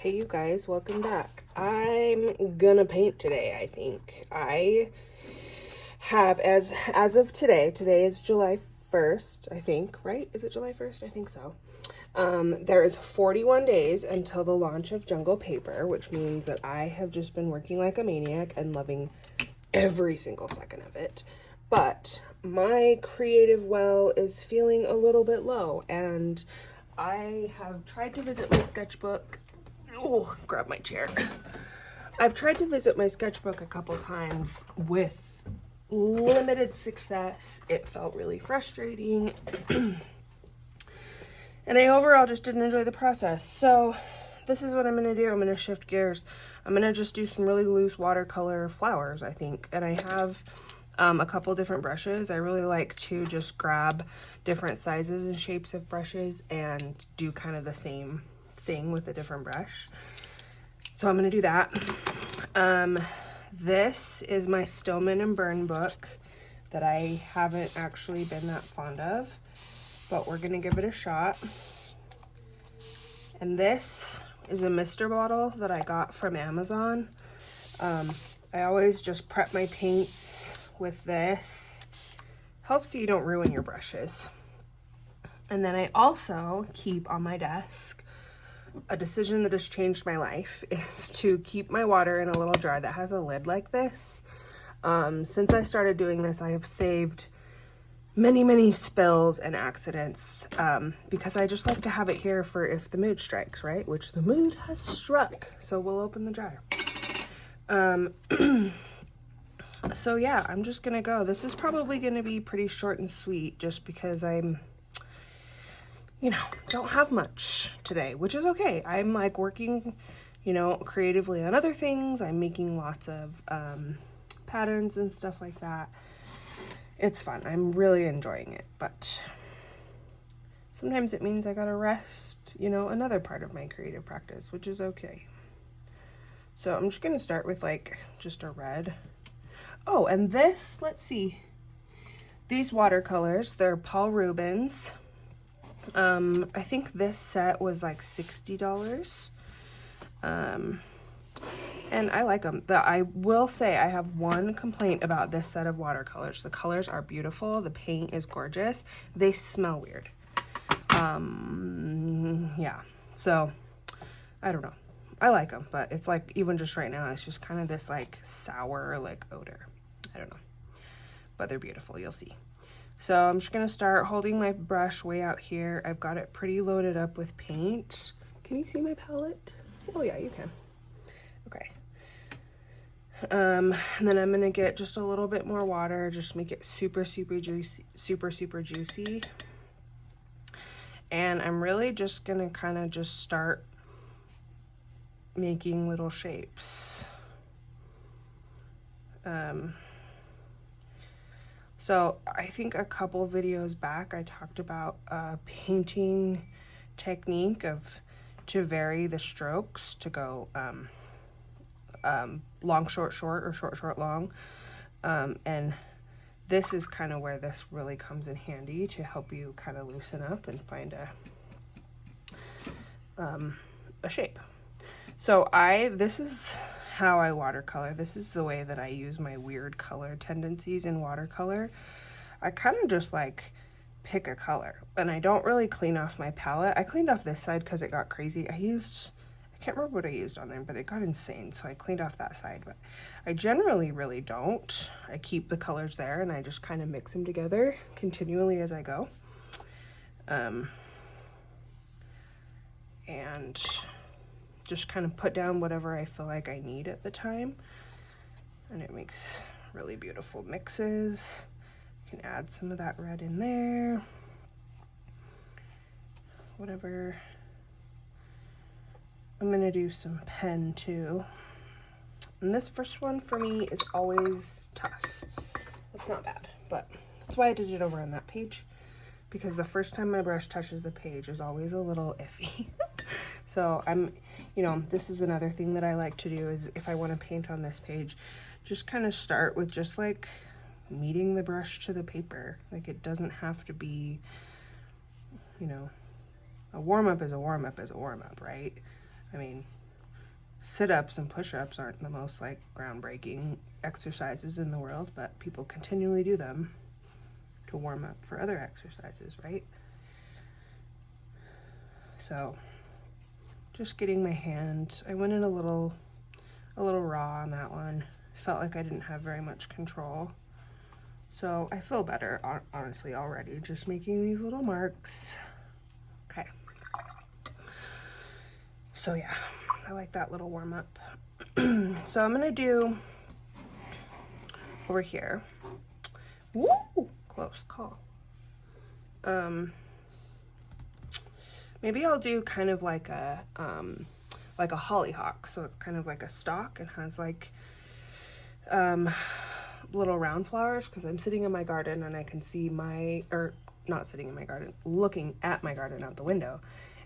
Hey you guys, welcome back. I'm gonna paint today, I think. I have as of today is July 1st, I think, right? Is it July 1st? I think so. There is 41 days until the launch of Jungle Paper, which means that I have just been working like a maniac and loving every single second of it. But my creative well is feeling a little bit low, and I have tried to visit my sketchbook. Oh, grab my chair. I've tried to visit my sketchbook a couple times with limited success. It felt really frustrating. And I overall just didn't enjoy the process. So this is what I'm gonna do. I'm gonna shift gears. I'm gonna just do some really loose watercolor flowers, I think. And I have a couple different brushes. I really like to just grab different sizes and shapes of brushes and do kind of the same thing with a different brush. So I'm gonna do that. This is my Stillman and Burn book that I haven't actually been that fond of, but we're gonna give it a shot. And this is a mister bottle that I got from Amazon. I always just prep my paints with this. Helps so you don't ruin your brushes. And then I also keep on my desk a decision that has changed my life is to keep my water in a little jar that has a lid like this. Since I started doing this, I have saved many spills and accidents because I just like to have it here for if the mood strikes, right? Which the mood has struck. So we'll open the jar. So yeah, I'm just gonna go. This is probably gonna be pretty short and sweet just because I'm, don't have much today, which is okay. I'm like working, creatively on other things. I'm making lots of patterns and stuff like that. It's fun. I'm really enjoying it, but sometimes it means I gotta rest, another part of my creative practice, which is okay. So I'm just gonna start with like just a red. Oh, and this, let's see. These watercolors, they're Paul Rubens. I think this set was like $60. And I like them. I will say I have one complaint about this set of watercolors. The colors are beautiful. The paint is gorgeous. They smell weird. Yeah. So, I don't know. I like them, but it's like, even just right now, it's just kind of this like sour like odor. I don't know. But they're beautiful. You'll see. So I'm just gonna start holding my brush way out here. I've got it pretty loaded up with paint. Can you see my palette? Oh yeah, you can. Okay. And then I'm gonna get just a little bit more water, just make it super juicy, super juicy. And I'm really just gonna kind of just start making little shapes. So I think a couple videos back I talked about a painting technique to vary the strokes to go long short short or short short long, and this is kind of where this really comes in handy to help you kind of loosen up and find a shape. So this is how I watercolor. This is the way that I use my weird color tendencies in watercolor. I kind of just like pick a color and I don't really clean off my palette. I cleaned off this side because it got crazy. I can't remember what I used on there, but it got insane. So I cleaned off that side, but I generally really don't. I keep the colors there and I just kind of mix them together continually as I go. And just kind of put down whatever I feel like I need at the time. And it makes really beautiful mixes. You can add some of that red in there. Whatever. I'm gonna do some pen too. And this first one for me is always tough. It's not bad, but that's why I did it over on that page, because the first time my brush touches the page is always a little iffy. So this is another thing that I like to do is if I want to paint on this page, just kind of start with just like meeting the brush to the paper. Like it doesn't have to be, a warm-up is a warm-up is a warm-up, right? I mean, sit-ups and push-ups aren't the most like groundbreaking exercises in the world, but people continually do them to warm up for other exercises, right? So just getting my hand, I went in a little raw on that one. Felt like I didn't have very much control. So I feel better, honestly, already, just making these little marks. Okay. So yeah, I like that little warm up. So I'm gonna do over here. Woo! Close call. Maybe I'll do kind of like a hollyhock. So it's kind of like a stalk and has like little round flowers, because I'm sitting in my garden and I can see or not sitting in my garden, looking at my garden out the window,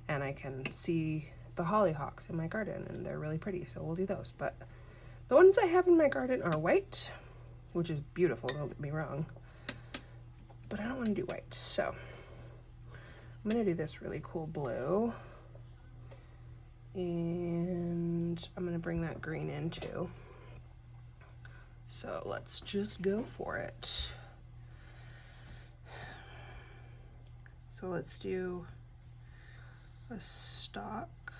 and I can see the hollyhocks in my garden, and they're really pretty, so we'll do those. But the ones I have in my garden are white, which is beautiful, don't get me wrong, but I don't want to do white, so I'm gonna do this really cool blue, and I'm gonna bring that green in too. So let's just go for it. So let's do a stalk.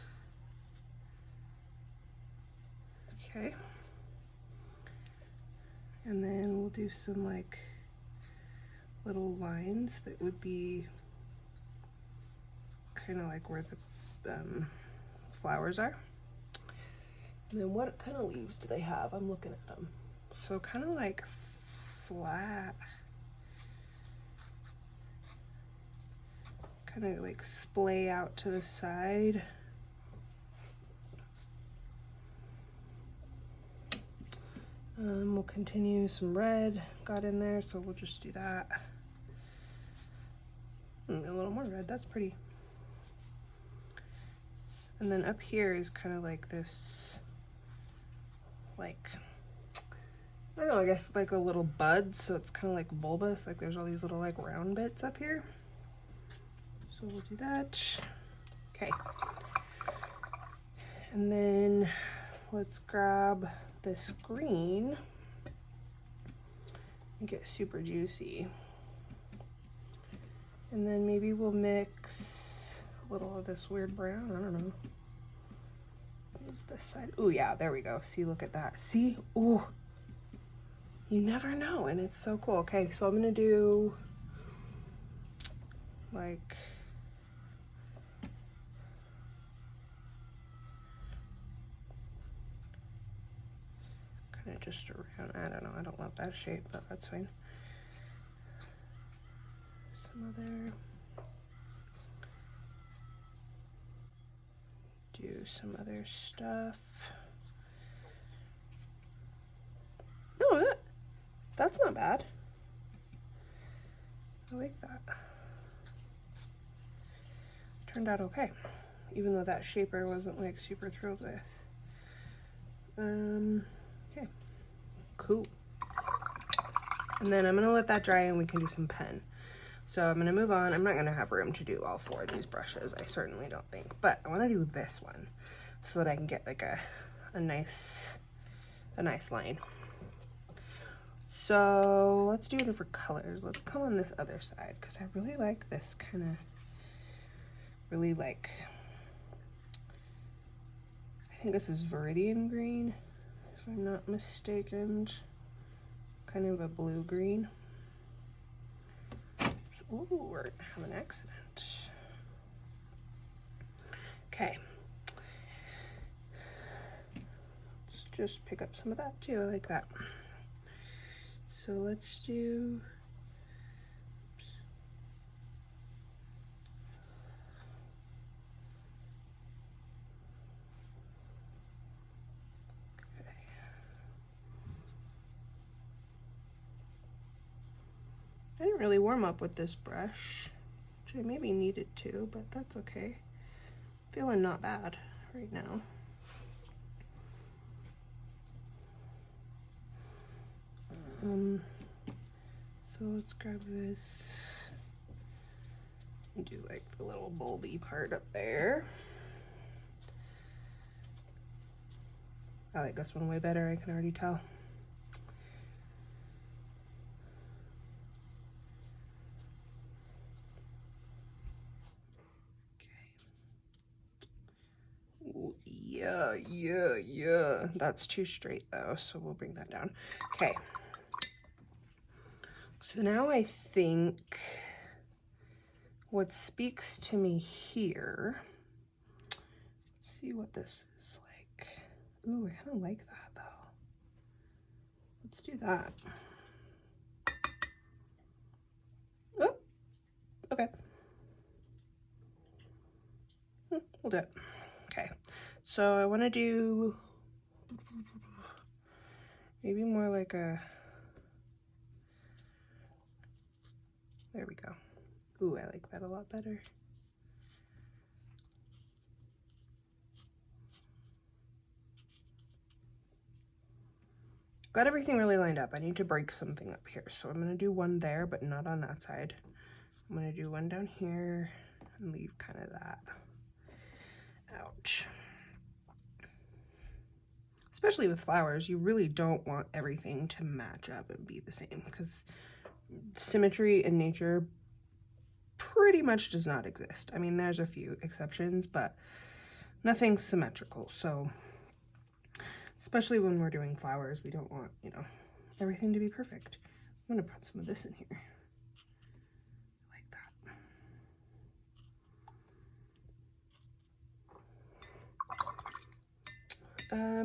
Okay. And then we'll do some like little lines that would be kind of like where the flowers are. And then what kind of leaves do they have? I'm looking at them. So kind of like flat, kind of like splay out to the side. We'll continue some red got in there, so we'll just do that. A little more red, that's pretty. And then up here is kind of like this, like, I don't know, I guess like a little bud, so it's kind of like bulbous, like there's all these little like round bits up here. So we'll do that. Okay. And then let's grab this green and get super juicy. And then maybe we'll mix a little of this weird brown, I don't know. Use this side. Oh yeah, there we go. See, look at that. See? Ooh. You never know, and it's so cool. Okay, so I'm gonna do like kind of just around, I don't know, I don't love that shape, but that's fine. Some other, do some other stuff. No, that's not bad. I like that. Turned out okay, even though that shaper wasn't like super thrilled with. Okay, cool. And then I'm gonna let that dry and we can do some pen. So I'm gonna move on. I'm not gonna have room to do all 4 of these brushes, I certainly don't think, but I wanna do this one so that I can get like a nice line. So let's do different colors. Let's come on this other side because I really like this kind of, really like, I think this is Viridian green, if I'm not mistaken. Kind of a blue green. Ooh, we're gonna have an accident. Okay. Let's just pick up some of that too, I like that. So let's do, okay. I didn't really warm up with this brush, which I maybe needed to, but that's okay. Feeling not bad right now. So let's grab this and do like the little bulby part up there. I like this one way better, I can already tell. Yeah. That's too straight though, so we'll bring that down. Okay. So now I think what speaks to me here, let's see what this is like. Ooh, I kind of like that though. Let's do that. Oh, okay. We'll do it. Okay, so I want to do maybe more like a, there we go. Ooh, I like that a lot better. Got everything really lined up. I need to break something up here. So I'm gonna do one there, but not on that side. I'm gonna do one down here and leave kind of that. Ouch. Especially with flowers, you really don't want everything to match up and be the same, because symmetry in nature pretty much does not exist. I mean, there's a few exceptions, but nothing's symmetrical. So especially when we're doing flowers, we don't want, you know, everything to be perfect. I'm gonna put some of this in here. Like that.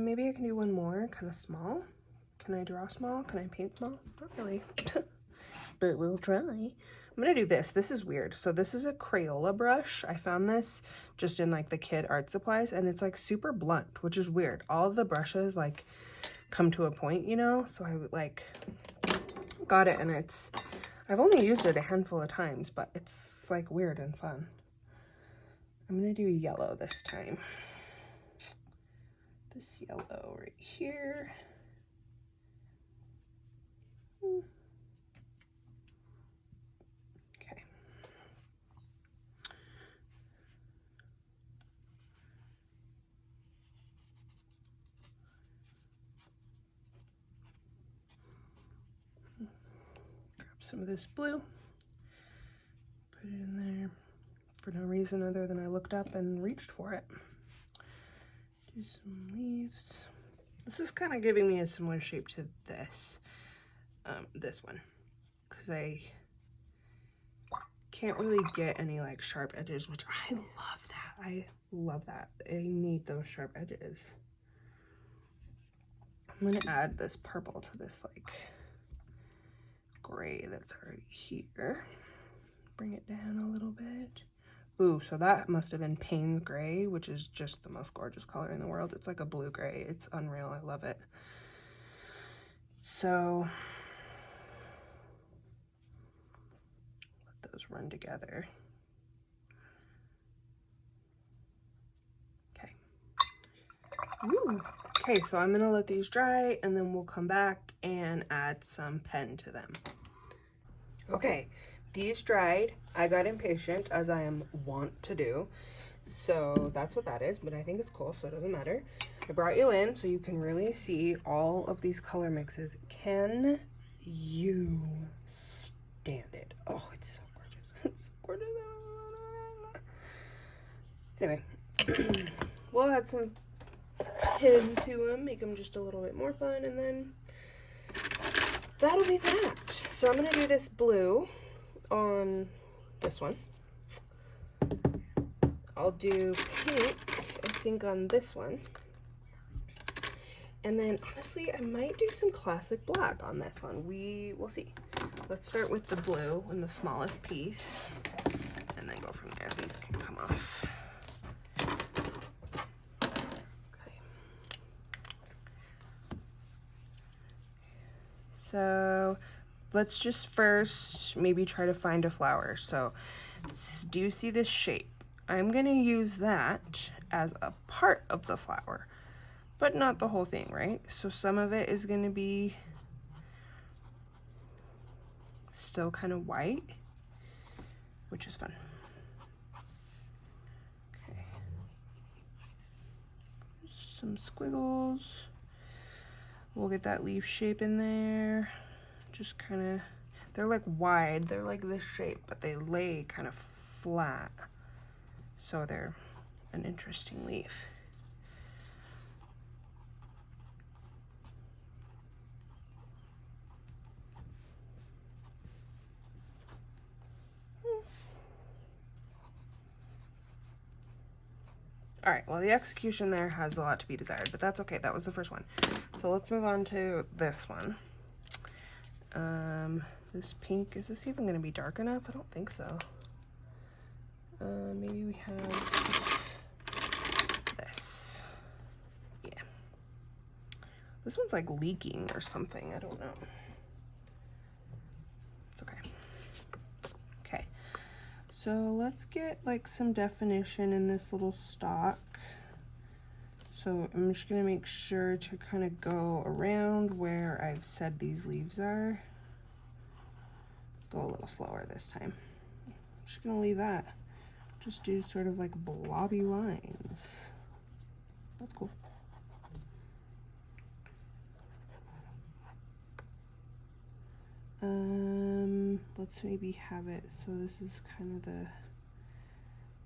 Maybe I can do one more, kind of small. Can I draw small? Can I paint small? Not really, but we'll try. I'm gonna do this. This is weird. So this is a Crayola brush. I found this just in like the kid art supplies, and it's like super blunt, which is weird. All of the brushes like come to a point, you know? So I like got it, and it's, I've only used it a handful of times, but it's like weird and fun. I'm gonna do yellow this time. This yellow right here. Okay. Grab some of this blue, put it in there for no reason other than I looked up and reached for it. Do some leaves. This is kind of giving me a similar shape to this, this one, because I can't really get any like sharp edges, which I love that. I love that. I need those sharp edges. I'm gonna add this purple to this like gray that's already here. Bring it down a little bit. Ooh, so that must have been Payne's gray, which is just the most gorgeous color in the world. It's like a blue gray. It's unreal. I love it. So let those run together. Okay. Ooh. Okay, so I'm gonna let these dry, and then we'll come back and add some pen to them. Okay, these dried. I got impatient, as I am wont to do. So that's what that is, but I think it's cool, so it doesn't matter. I brought you in so you can really see all of these color mixes. Can you stand it? Oh, it's so gorgeous. It's so gorgeous. Anyway, we'll add some pen to them, make them just a little bit more fun, and then that'll be that. So I'm gonna do this blue on this one. I'll do pink, I think, on this one. And then honestly, I might do some classic black on this one. We'll see. Let's start with the blue in the smallest piece and then go from there. These can come off. Okay. So let's just first maybe try to find a flower. So do you see this shape? I'm gonna use that as a part of the flower, but not the whole thing, right? So some of it is gonna be still kind of white, which is fun. Okay. Some squiggles. We'll get that leaf shape in there. Just kind of, they're like wide, they're like this shape, but they lay kind of flat. So they're an interesting leaf. All right, well, the execution there has a lot to be desired, but that's okay. That was the first one. So let's move on to this one. This pink, is this even gonna be dark enough? I don't think so. Maybe we have this. Yeah. This one's like leaking or something, I don't know. It's okay. Okay, so let's get like some definition in this little stalk. So I'm just gonna make sure to kind of go around where I've said these leaves are. Go a little slower this time. I'm just gonna leave that. Just do sort of like blobby lines. That's cool. Let's maybe have it so this is kind of the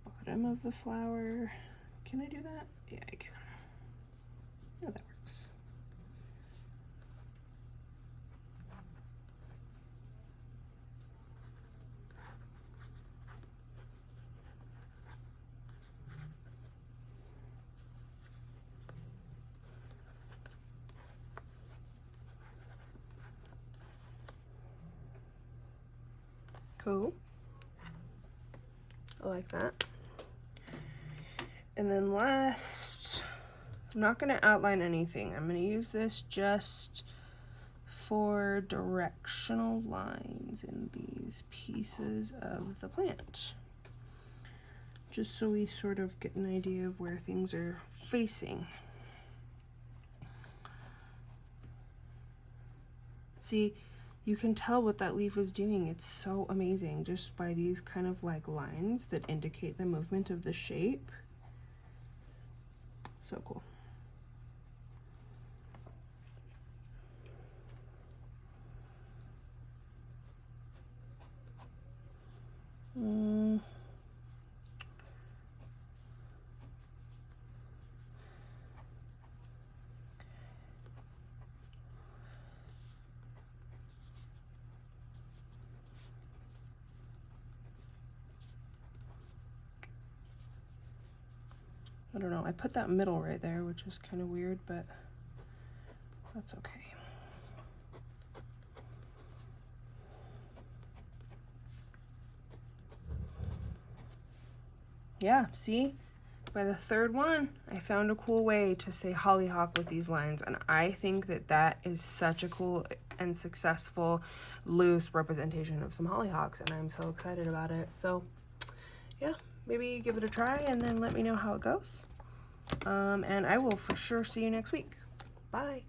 bottom of the flower. Can I do that? Yeah, I can. Yeah, that works. Cool. I like that. And then last, I'm not going to outline anything. I'm going to use this just for directional lines in these pieces of the plant. Just so we sort of get an idea of where things are facing. See, you can tell what that leaf is doing. It's so amazing just by these kind of like lines that indicate the movement of the shape. So cool. I don't know, I put that middle right there, which is kind of weird, but that's okay. Yeah, see? By the third one, I found a cool way to say hollyhock with these lines, and I think that that is such a cool and successful loose representation of some hollyhocks, and I'm so excited about it. So yeah, maybe give it a try and then let me know how it goes. And I will for sure see you next week. Bye.